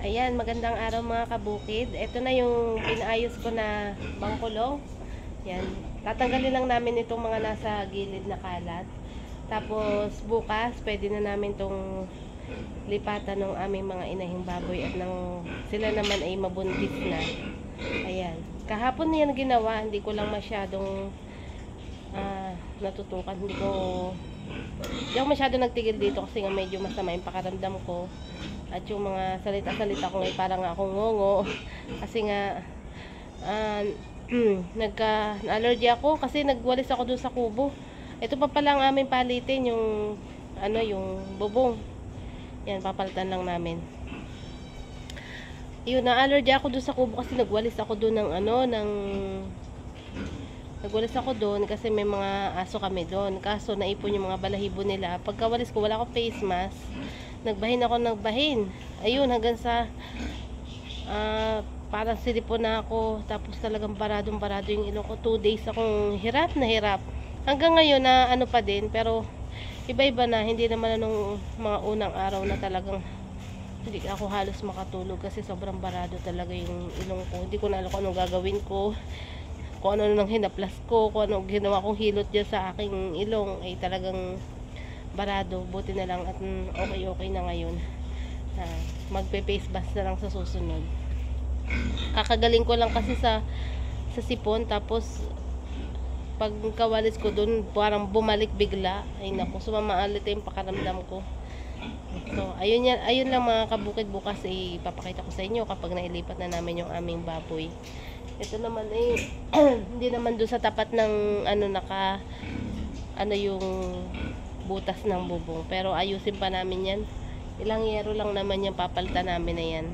Ayan, magandang araw mga kabukid. Ito na yung pinaayos ko na bangkulong. Yan. Tatanggalin lang namin itong mga nasa gilid na kalat. Tapos bukas, pwede na namin itong lipatan ng aming mga inahing baboy at nang sila naman ay mabuntis na. Ayan. Kahapon na yan ginawa. Hindi ko lang masyadong natutukan. Hindi ako masyado nagtigil dito kasi nga medyo masama yung pakaramdam ko. At yung mga salita-salita ko ngayon parang akong ngongo. Kasi nga nagka-allergy ako kasi nagwalis ako dun sa kubo. Ito pa pala ang aming palitin, yung yung bubong. Yan, papalitan lang namin. Yun, na-allergy ako dun sa kubo kasi nagwalis ako dun ng nagwalis ako doon kasi may mga aso kami doon. Kaso naipon yung mga balahibo nila. Pagkawalis ko, wala akong face mask. Nagbahin ako. Ayun, hanggang sa parang silipon na ako. Tapos talagang barado yung ilong ko. 2 days akong hirap na hirap. Hanggang ngayon na pa din. Pero iba-iba na. Hindi naman nung mga unang araw na talagang hindi ako halos makatulog kasi sobrang barado talaga yung ilong ko. Hindi ko na alam kung anong gagawin ko. Kung ano nang hinaplas ko, kung ano ginawa kong hilot dyan sa aking ilong, ay talagang barado. Buti na lang at okay na ngayon. Magpe-face mask na lang sa susunod. Kakagaling ko lang kasi sa sipon, tapos pag kawalis ko dun, parang bumalik bigla. Ay naku, sumamaalit yung pakaramdam ko. So, ayun lang mga kabukid, bukas ipapakita ko sa inyo kapag nailipat na namin yung aming baboy. Ito naman hindi naman doon sa tapat ng yung butas ng bubong. Pero ayusin pa namin yan. Ilang yero lang naman yung papalitan namin na yan.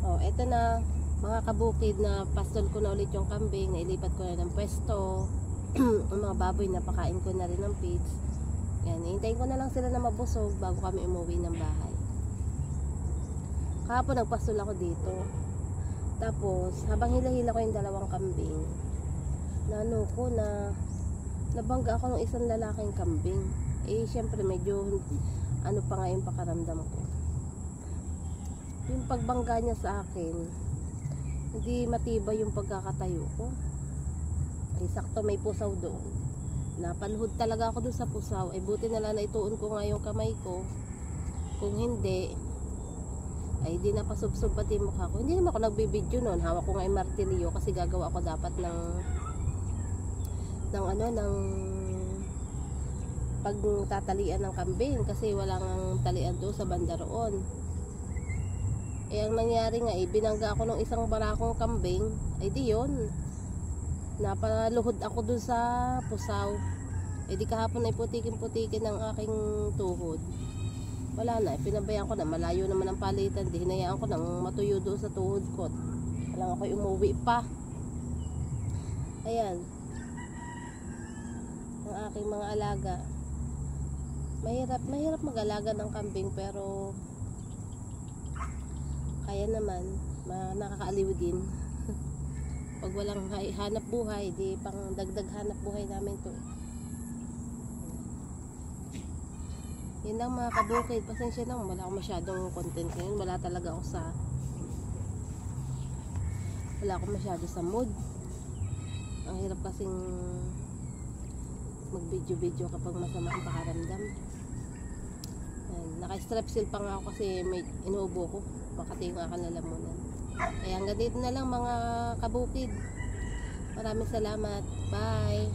Oh, ito na mga kabukid, na pastol ko na ulit yung kambing. Nailipat ko na ng pwesto. Ang mga baboy, napakain ko na rin ng feeds. Yan, hintayin ko na lang sila na mabusog bago kami umuwi ng bahay. Kahapon nagpastol ako dito. Tapos, habang hila-hila ko yung dalawang kambing, nabangga ako ng isang lalaking kambing. Syempre, medyo, pa nga yung pakaramdam ko. Yung pagbangga niya sa akin, hindi matibay yung pagkakatayo ko. Sakto may pusaw doon. Napaluhod talaga ako doon sa pusaw. Buti na lang na ituon ko nga yung kamay ko. Kung hindi, ay di napasubsob pati mukha ko. Hindi naman ako nagbibideo noon. Hawak ko nga yung martilyo kasi gagawa ako dapat ng pagtatalian ng kambing kasi walang talian doon sa banda roon. Ang nangyari nga, binangga ako ng isang barakong kambing. Ay di yun, napaluhod ako doon sa pusaw. Di kahapon ay putikin-putikin ng aking tuhod. Wala na, pinabayaan ko na, malayo naman ang palitan. Di hinayaan ko nang matuyo doon sa tuhod ko. Walang ako'y umuwi pa. Ayan, ang aking mga alaga. Mahirap mag-alaga ng kambing, pero kaya naman, nakakaaliw din. Pag walang hanap buhay, di pang dagdag hanap buhay namin to. Yun lang mga kabukid, pasensya lang, wala akong masyadong content ngayon. Wala akong masyado sa mood. Ang hirap kasing mag-video kapag masama ang pakaramdam. Naka-strepsil pa nga ako kasi may inuubo ko. Makati yung aking lalamunan. Kaya hanggang dito na lang mga kabukid. Maraming salamat. Bye!